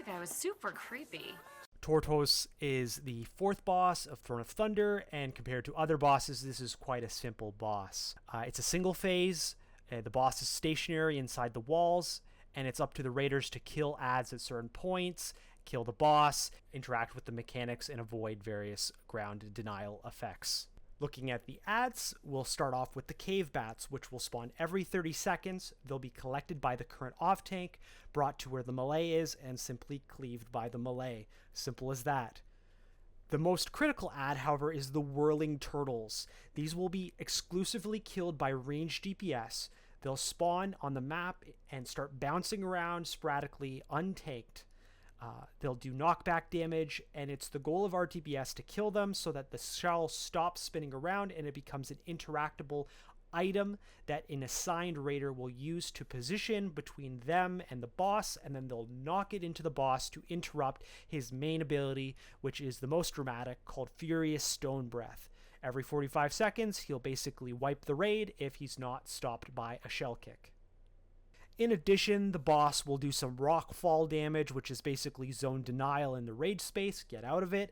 last guy was super creepy. Tortos is the fourth boss of Throne of Thunder, and compared to other bosses, this is quite a simple boss. It's a single phase. The boss is stationary inside the walls, and it's up to the raiders to kill adds at certain points, kill the boss, interact with the mechanics, and avoid various ground denial effects. Looking at the adds, we'll start off with the cave bats, which will spawn every 30 seconds. They'll be collected by the current off tank, brought to where the melee is, and simply cleaved by the melee. Simple as that. The most critical add, however, is the whirling turtles. These will be exclusively killed by ranged DPS. They'll spawn on the map and start bouncing around sporadically, untaked. They'll do knockback damage, and it's the goal of RTBS to kill them so that the shell stops spinning around and it becomes an interactable item that an assigned raider will use to position between them and the boss, and then they'll knock it into the boss to interrupt his main ability, which is the most dramatic, called Furious Stone Breath. Every 45 seconds, he'll basically wipe the raid if he's not stopped by a shell kick. In addition, the boss will do some rock fall damage, which is basically zone denial in the raid space. Get out of it.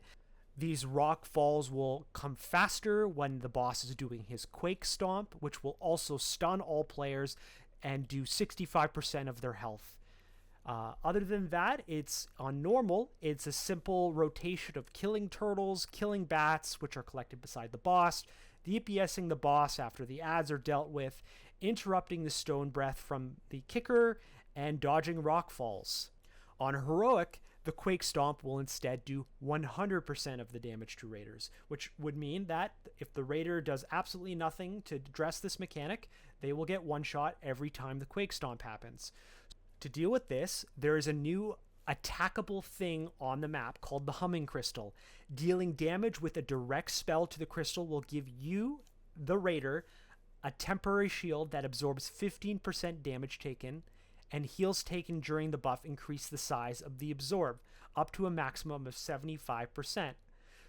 These rock falls will come faster when the boss is doing his Quake Stomp, which will also stun all players and do 65% of their health. Other than that, it's on normal. It's a rotation of killing turtles, killing bats, which are collected beside the boss, DPSing the boss after the adds are dealt with, interrupting the stone breath from the kicker, and dodging rock falls. On heroic, the Quake Stomp will instead do 100% of the damage to raiders, which would mean that if the raider does absolutely nothing to address this mechanic, they will get one shot every time the Quake Stomp happens. To deal with this, there is a new attackable thing on the map called the Humming Crystal. Dealing damage with a direct spell to the crystal will give you, the raider, a temporary shield that absorbs 15% damage taken, and heals taken during the buff increase the size of the absorb, up to a maximum of 75%.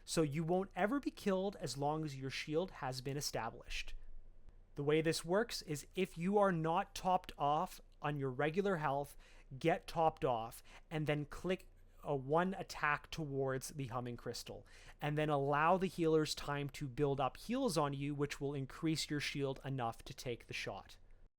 So you won't ever be killed as long as your shield has been established. The way this works is if you are not topped off on your regular health, get topped off, and then click a one attack towards the Humming Crystal, and then allow the healers time to build up heals on you, which will increase your shield enough to take the shot.